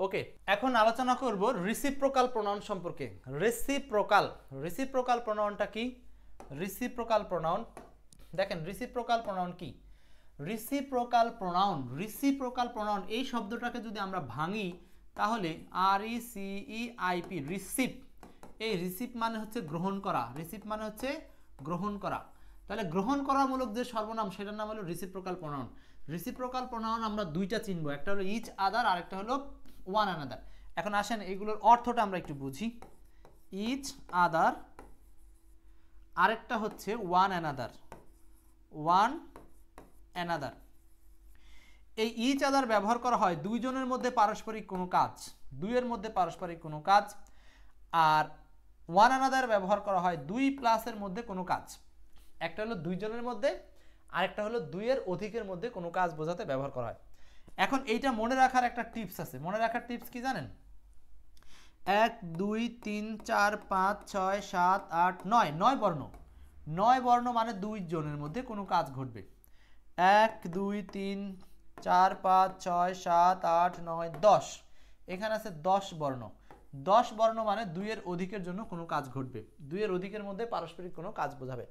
ওকে, এখন আলোচনা করব রিসিপ্রোকাল প্রোনাউন সম্পর্কে। রিসিপ্রোকাল প্রোনাউনটা কি? রিসিপ্রোকাল প্রোনাউন দেখেন, রিসিপ্রোকাল প্রোনাউন কি? রিসিপ্রোকাল প্রোনাউন এই শব্দটাকে যদি আমরা ভাঙি তাহলে RECEIP রিসিপ, এই রিসিপ মানে হচ্ছে গ্রহণ করা, রিসিপ মানে হচ্ছে গ্রহণ করা। তাহলে গ্রহণ করামূলক যে সর্বনাম সেটার নাম হলো রিসিপ্রোকাল প্রোনাউন। রিসিপ্রোকাল প্রোনাউন আমরা দুইটা চিনবো, একটা হলো ইচ আদার আর একটা হলো ওয়ান অ্যানাদার। এখন আসেন এগুলোর অর্থটা আমরা একটু বুঝি। ইচ আদার, আরেকটা হচ্ছে ওয়ান অ্যানাদার। এই ইচ আদার ব্যবহার করা হয় দুইজনের মধ্যে পারস্পরিক কোনো কাজ, দুইয়ের মধ্যে পারস্পরিক কোনো কাজ, আর ওয়ান অ্যানাদার ব্যবহার করা হয় দুই প্লাসের মধ্যে কোনো কাজ। একটা হলো দুইজনের মধ্যে, আরেকটা হলো দুইয়ের অধিকের মধ্যে কোনো কাজ বোঝাতে ব্যবহার করা হয়। এখন এইটা মনে রাখার একটা টিপস আছে। মনে রাখার টিপস কি জানেন? 1 2 3 4 5 6 7 8 9, 9 বর্ণ। 9 বর্ণ মানে দুইজনের মধ্যে কোনো কাজ ঘটবে। 1 2 3 4 5 6 7 8 9 10, এখানে আছে 10 বর্ণ। 10 বর্ণ মানে দুইয়ের অধিকের জন্য কোনো কাজ ঘটবে, দুইয়ের অধিকের মধ্যে পারস্পরিক কোনো কাজ বোঝাবে।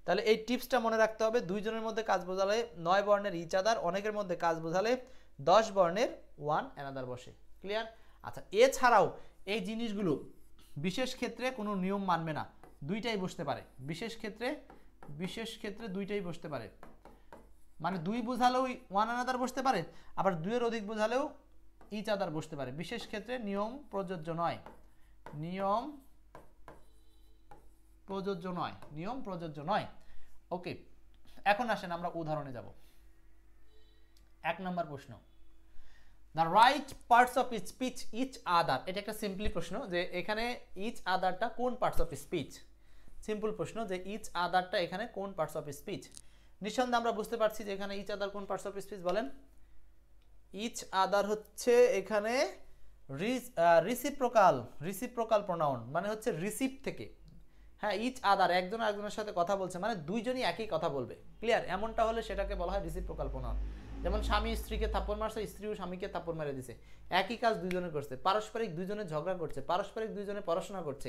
তাহলে এই টিপসটা মনে রাখতে হবে। দুইজনের মধ্যে কাজ বোঝালে 9 বর্ণের ইচ আদার, অনেকের মধ্যে কাজ বোঝালে 10 বর্ণের ওয়ান অ্যানাদার বসে। ক্লিয়ার? আচ্ছা, এছাড়াও এই জিনিসগুলো বিশেষ ক্ষেত্রে কোনো নিয়ম মানবে না, দুইটাই বসতে পারে। বিশেষ ক্ষেত্রে দুইটাই বসতে পারে, মানে দুই বোঝালেও ওয়ান অ্যানাদার বসতে পারে, আবার দুইয়ের অধিক বোঝালেও ইচ আদার বসতে পারে। বিশেষ ক্ষেত্রে নিয়ম প্রযোজ্য নয়। ওকে, এখন আসেন আমরা উদাহরণে যাব। 1 নম্বর প্রশ্ন, the right parts of speech each other. এটা একটা সিম্পলি প্রশ্ন যে এখানে ইচ আদারটা কোন পার্টস অফ স্পিচ। সিম্পল প্রশ্ন যে ইচ আদারটা এখানে কোন পার্টস অফ স্পিচ। নিঃসন্দেহে আমরা বুঝতে পারছি যে এখানে ইচ আদার কোন পার্টস অফ স্পিচ বলেন। ইচ আদার হচ্ছে এখানে রিসিপ্রোকাল প্রোনাউন, মানে হচ্ছে রিসিপ থেকে। হ্যাঁ, ইচ আদার একজন আরেকজনের সাথে কথা বলছে, মানে দুইজনই একই কথা বলবে। ক্লিয়ার? এমনটা হলে সেটাকে বলা হয় রিসিপ্রোকাল প্রোনাউন। যেমন স্বামী স্ত্রীকে থাপ্পড় মারছে, স্ত্রীও স্বামীকে থাপ্পড় মেরে দিছে, একই কাজ দুইজনে করছে, পারস্পরিক দুইজনে ঝগড়া করছে, পারস্পরিক দুইজনে পড়াশোনা করছে,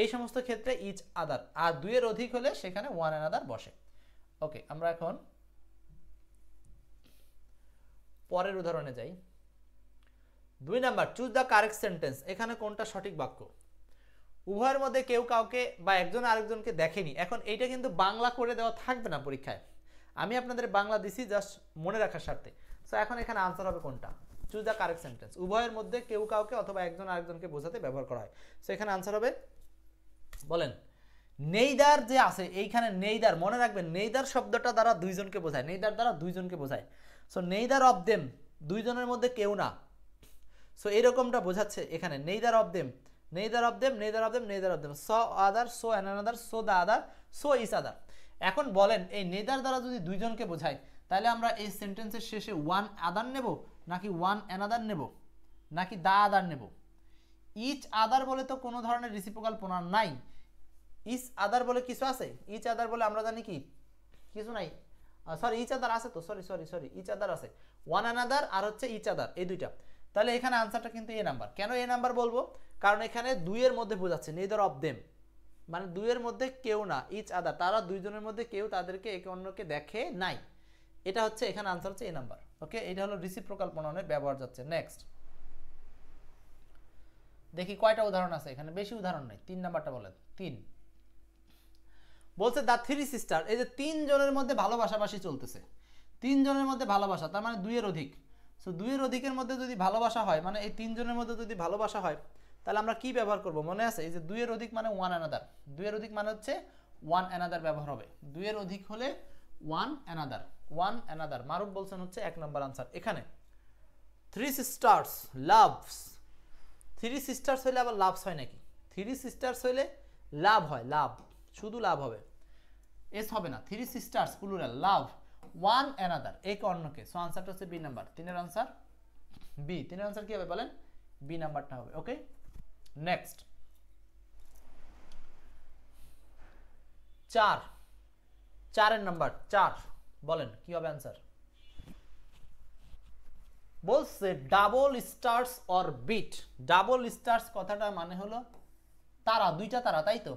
এই সমস্ত ক্ষেত্রে ইচ আদার। আর দুইয়ের অধিক হলে সেখানে ওয়ান অ্যানাদার বসে। ওকে, আমরা এখন পরের উদাহরণে যাই। 2 number, choose the correct sentence. এখানে কোনটা সঠিক বাক্য? উভয়ের মধ্যে কেউ কাউকে বা একজন আরেকজনকে দেখেনি। এখন এইটা কিন্তু বাংলা করে দেওয়া থাকবে না পরীক্ষায়, আমি আপনাদের বাংলা দিছি জাস্ট মনে রাখার স্বার্থে। সো এখন এখানে আনসার হবে কোনটা? Choose the correct sentence. উভয়ের মধ্যে কেউ কাউকে অথবা একজন আরেকজনকে বোঝাতে ব্যবহার করা হয়। সো এখানে আনসার হবে, বলেন, নেইদার যে আছে এইখানে, নেইদার মনে রাখবেন, নেইদার শব্দটা দ্বারা দুইজনকে বোঝায়, নেইদার দ্বারা দুইজনকে বোঝায়। সো নেইদার অফ দেম, দুইজনের মধ্যে কেউ না। সো এরকমটা বোঝাচ্ছে এখানে, neither of them, so other, so another, so the other, so each other. এখন বলেন, এই নেদার দ্বারা যদি দুইজনকে বোঝায় তাহলে আমরা এই সেন্টেন্সের শেষে ওয়ান আদার নেব, নাকি ওয়ান অ্যানাদার নেব, নাকি দা আদার নেব? ইচ আদার বলে তো কোনো ধরনের রিসিপ্রোকাল প্রোনাউন নাই। ইচ আদার বলে কিছু আছে? ইচ আদার বলে আমরা জানি কি কিছু নাই। সরি, ইচ আদার আছে তো, সরি, ইচ আদার আছে। ওয়ান অ্যানাদার আর হচ্ছে ইচ আদার, এই দুইটা। তাহলে এখানে আনসারটা কিন্তু এ নাম্বার। কেন এ নাম্বার বলবো? কারণ এখানে দুইয়ের মধ্যে বোঝাচ্ছে, নেদার অফ দেম মানে দুইয়ের মধ্যে কেউ না, ইচ আদার, তারা দুইজনের মধ্যে কেউ তাদেরকে একে অন্যকে দেখে নাই। এটা হচ্ছে এখানে আনসার হচ্ছে এ নাম্বার। ওকে, এটা হলো রিসিপ্রোকাল প্রোনাউনের ব্যবহার যাচ্ছে। নেক্সট দেখি কয়টা উদাহরণ আছে এখানে, বেশি উদাহরণ নেই। 3 নাম্বারটা বলেন। 3 বলছে দ্য থ্রি সিস্টার। এই যে 3 জনের মধ্যে ভালোবাসাবাসি চলতেছে, 3 জনের মধ্যে ভালোবাসা, তার মানে দুইয়ের অধিক। সো দুইয়ের অধিকের মধ্যে যদি ভালোবাসা হয়, মানে এই 3 জনের মধ্যে যদি ভালোবাসা হয়, তাহলে আমরা কি ব্যবহার করব? মনে আছে, এই যে দুইয়ের অধিক মানে ওয়ান অ্যানাদার, দুইয়ের অধিক মানে হচ্ছে ওয়ান অ্যানাদার ব্যবহার হবে। দুইয়ের অধিক হলে ওয়ান অ্যানাদার। মারুফ বলছেন হচ্ছে 1 নাম্বার আনসার। এখানে three sisters loves, three sisters হইলে আবার লাভস হয় নাকি? থ্রি সিস্টার্স হইলে লাভ হয়, লাভ, শুধু লাভ হবে, এস হবে না। থ্রি সিস্টার্স প্লুরাল, লাভ ওয়ান অ্যানাদার, এক অন্যকে। সো আনসারটা হচ্ছে বি নাম্বার। 3 এর আনসার বি। 3 এর আনসার কি হবে বলেন? বি নাম্বারটা হবে। ওকে, নেক্সট 4 এর নাম্বার 4 বলেন কি হবে আনসার? বলছে double stars or bit. Double stars কথাটা মানে হলো তারা, দুইটা তারা, তাই তো।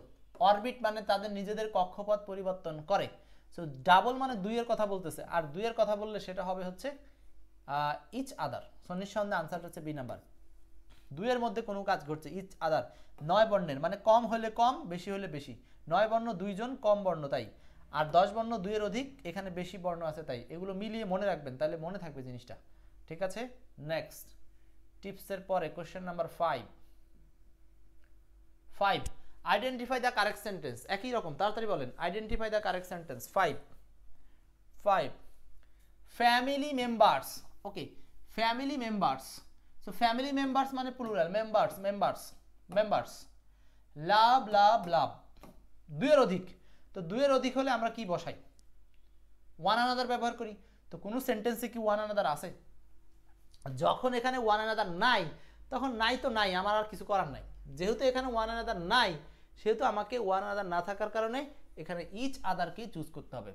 অরবিট মানে তাদের নিজেদের কক্ষপথ পরিবর্তন করে। সো ডাবল মানে দুইয়ের কথা বলতেছে, আর দুইয়ের কথা বললে সেটা হবে হচ্ছে ইচ আদার। সো নিঃসন্দেহে আনসারটা হচ্ছে বি নাম্বার। দুইয়ের মধ্যে কোনো কাজ ঘটছে, ইচ আদার। 9 বর্ণের মানে কম হলে কম, বেশি হলে বেশি। 9 বর্ণ দুইজন, কম বর্ণ তাই। আর 10 বর্ণ দুইয়ের অধিক, এখানে বেশি বর্ণ আছে তাই। এগুলো মিলিয়ে মনে রাখবেন, তাহলে মনে থাকবে জিনিসটা। ঠিক আছে, নেক্সট টিপসের পরে question number 5। Identify the correct sentence. একই রকম, তাড়াতাড়ি বলেন। Identify the correct sentence. 5 family members. Okay, family members. So family members মানে প্লুরাল, মেম্বার্স। লাভ দুইয়ের অধিক। তো দুইয়ের অধিক হলে আমরা কি বসাই? ওয়ান আনাদার ব্যবহার করি। তো কোনো সেন্টেন্সে কি ওয়ান আনাদার আছে? যখন এখানে ওয়ান আনাদার নাই, তখন নাই তো নাই, আমার আর কিছু করার নাই। যেহেতু এখানে ওয়ান আনাদার নাই, সেহেতু আমাকে ওয়ান আনাদার না থাকার কারণে এখানে ইচ আদারকে চুজ করতে হবে।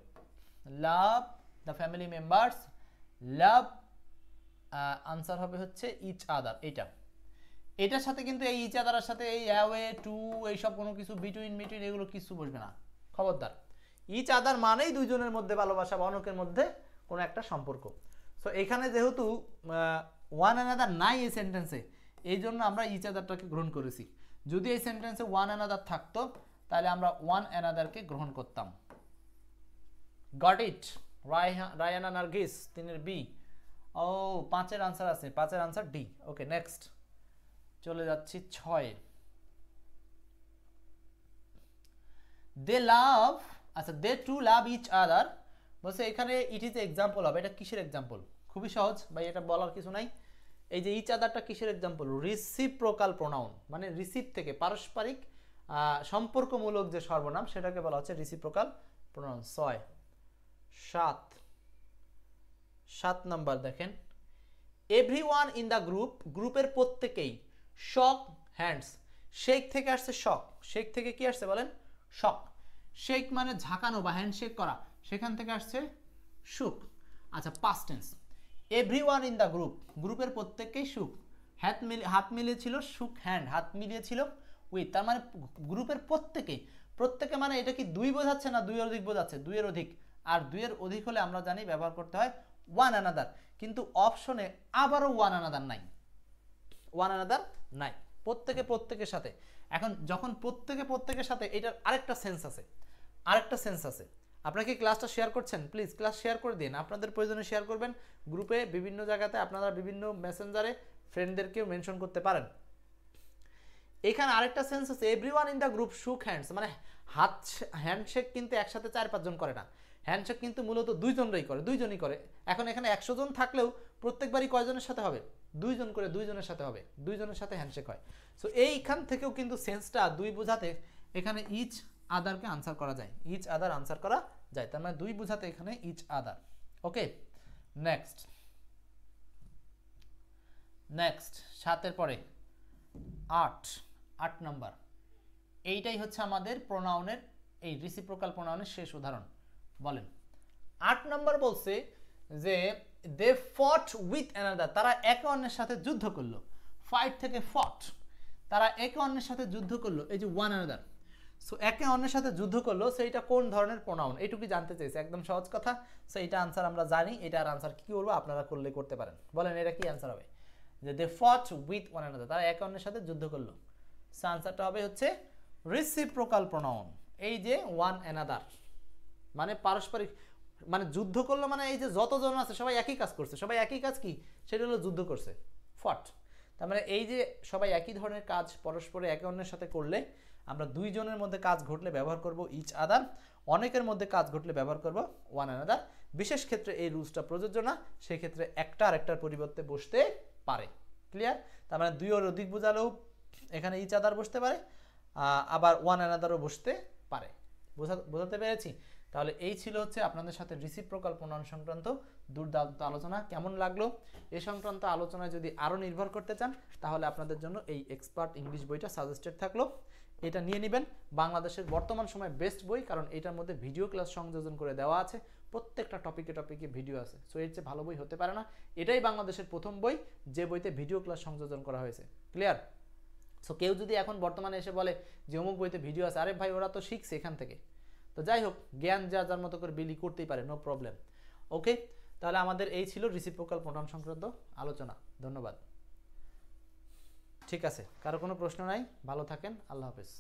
Love the family members, love answer হবে হচ্ছে ইচ আদার। এটার সাথে কিন্তু এই ইচ আদারের সাথে এই অ্যাওয়ে টু এইসব কোনো কিছু বিটুইন এগুলো কিছু বসবে না, খবরদার। ইচ আদার মানেই দুইজনের মধ্যে ভালোবাসা বা অনেকের মধ্যে কোনো একটা সম্পর্ক। সো এখানে যেহেতু ওয়ান অ্যানাদার নাই এই সেন্টেন্সে, এই জন্য আমরা ইচ আদারটাকে গ্রহণ করেছি। যদি এই সেন্টেন্সে ওয়ান অ্যানাদার থাকতো, তাহলে আমরা ওয়ান অ্যানাদারকে গ্রহণ করতাম। Got it? রায়ানা নার্গিস 3-এর বি। ও 5-এর আনসার আছে, 5-এর আনসার ডি। ওকে, নেক্সট চলে যাচ্ছি 6। দে লাভ, আচ্ছা দে টু লাভ ইচ আদার বলছে। এখানে ইট ইজ এক্সাম্পল হবে। এটা কিসের এক্সাম্পল? খুবই সহজ ভাই, এটা বলার কিছু নাই। এই যে ইচ আদারটা কিসের এক্সাম্পল? রিসিপ্রোকাল প্রোনাউন, মানে রিসিপ থেকে পারস্পরিক সম্পর্কমূলক যে সর্বনাম, সেটাকে বলা হচ্ছে রিসিপ্রোকাল প্রোনাউন। 6 7 নাম্বার দেখেন, এভরিওয়ান ইন দ্য গ্রুপ, গ্রুপের প্রত্যেকেই, শক হ্যান্ডস। শেক থেকে আসছে শক, শেক থেকে কি আসছে বলেন? শক। শেক মানে ঝাঁকানো বা হ্যান্ডশেক করা, সেখান থেকে আসছে শুক। আচ্ছা, past tense. Everyone in the group, গ্রুপের প্রত্যেকেই শুক, হাত মিলিয়েছিল, শুক হ্যান্ড, হাত মিলিয়েছিল উইথ। তার মানে গ্রুপের প্রত্যেকে মানে এটা কি দুই বোঝাচ্ছে না দুইয়ের অধিক বোঝাচ্ছে? দুইয়ের অধিক। আর দুইয়ের অধিক হলে আমরা জানি ব্যবহার করতে হয় ওয়ান অ্যানাদার। কিন্তু অপশনে আবারও ওয়ান অ্যানাদার নাই, প্রত্যেকের সাথে। এখন যখন প্রত্যেকের সাথে, এটার আরেকটা সেন্স আছে। আপনারা কি ক্লাসটা শেয়ার করছেন? প্লিজ ক্লাস শেয়ার করে দিন, আপনাদের প্রয়োজনে শেয়ার করবেন। গ্রুপে বিভিন্ন জায়গাতে আপনারা বিভিন্ন মেসেঞ্জারে ফ্রেন্ডদেরকেও মেনশন করতে পারেন। এখানে আরেকটা সেন্স আছে, এভরিওয়ান ইন দ্য গ্রুপ শুক হ্যান্ডস, মানে হ্যান্ডশেক কিন্তু একসাথে 4-5 জন করে না। হ্যান্ডশেক কিন্তু মূলত দুইজনই করে। এখন এখানে 100 জন থাকলেও প্রত্যেকবারই কয়জনের সাথে হবে? দুইজনের সাথে হবে, দুইজনের সাথে হ্যান্ডশেক হয়। সো এইখান থেকেও কিন্তু সেন্সটা দুই বোঝাতে এখানে ইচ আদারকে আনসার করা যায়, ইচ আদার আনসার করা যায়। তার মানে দুই বোঝাতে এখানে ইচ আদার। ওকে, নেক্সট 7-এর পরে 8 নাম্বার। এইটাই হচ্ছে আমাদের প্রোনাউনের, এই রিসিপ্রোকাল প্রোনাউনের শেষ উদাহরণ। বলেন 8 নাম্বার বলছে যে দে ফট উইথ অ্যানাদার, তারা একে অন্যের সাথে যুদ্ধ করলো। ফাইট থেকে ফট, তারা একে অন্যের সাথে যুদ্ধ করলো, এই যে ওয়ান অ্যানাদার। সো একে অন্যের সাথে যুদ্ধ করলো, সেইটা কোন ধরনের প্রোনাউন এইটুকু জানতে চাইছে, একদম সহজ কথা। সো এইটা আনসার আমরা জানি, এটার আনসার কি করবো আপনারা করলে করতে পারেন। বলেন এটা কি আনসার হবে? যে দে ফট উইথ ওয়ান অ্যানাদার, তারা একে অন্যের সাথে যুদ্ধ করলো। সো আনসারটা হবে হচ্ছে রিসিপ্রোকাল প্রোনাউন। এই যে ওয়ান অ্যানাদার মানে পারস্পরিক, মানে যুদ্ধ করলো মানে এই যে যতজন আছে সবাই একই কাজ করছে, সবাই একই কাজ কি? সেটা হলো যুদ্ধ করছে, ফট। তার মানে এই যে সবাই একই ধরনের কাজ পরস্পরে একে অন্যের সাথে করলে আমরা দুইজনের মধ্যে কাজ ঘটলে ব্যবহার করব ইচ আদার, অনেকের মধ্যে কাজ ঘটলে ব্যবহার করব ওয়ান অ্যানাদার। বিশেষ ক্ষেত্রে এই রুলসটা প্রযোজ্য না, সেক্ষেত্রে একটা আরেকটার পরিবর্তে বসতে পারে। ক্লিয়ার? তার মানে দুইয়ের অধিক বোঝালেও এখানে ইচ আদার বসতে পারে, আবার ওয়ান অ্যানাদারও বসতে পারে। বোঝাতে পেরেছি? তাহলে এই ছিল হচ্ছে আপনাদের সাথে রিসিপ্রোকাল প্রোনাউন সংক্রান্ত দুর্দান্ত আলোচনা। কেমন লাগলো? এই সংক্রান্ত আলোচনায় যদি আরও নির্ভর করতে চান, তাহলে আপনাদের জন্য এই এক্সপার্ট ইংলিশ বইটা সাজেস্টেড থাকলো, এটা নিয়ে নেবেন। বাংলাদেশের বর্তমান সময় বেস্ট বই, কারণ এটার মধ্যে ভিডিও ক্লাস সংযোজন করে দেওয়া আছে, প্রত্যেকটা টপিকে ভিডিও আছে। সো এর চেয়ে ভালো বই হতে পারে না। এটাই বাংলাদেশের প্রথম বই যে বইতে ভিডিও ক্লাস সংযোজন করা হয়েছে। ক্লিয়ার? সো কেউ যদি এখন বর্তমানে এসে বলে যে অমুক বইতে ভিডিও আছে, আরে ভাই ওরা তো শিখছে এখান থেকে। তো যাই হোক, জ্ঞান যার মতো করে বিলি করতেই পারে, নো প্রবলেম। ওকে, তাহলে আমাদের এই ছিল রিসিপ্রোকাল প্রোনাউন সংক্রান্ত আলোচনা। ধন্যবাদ। ঠিক আছে, কারো কোনো প্রশ্ন নাই? ভালো থাকেন, আল্লাহ হাফেজ।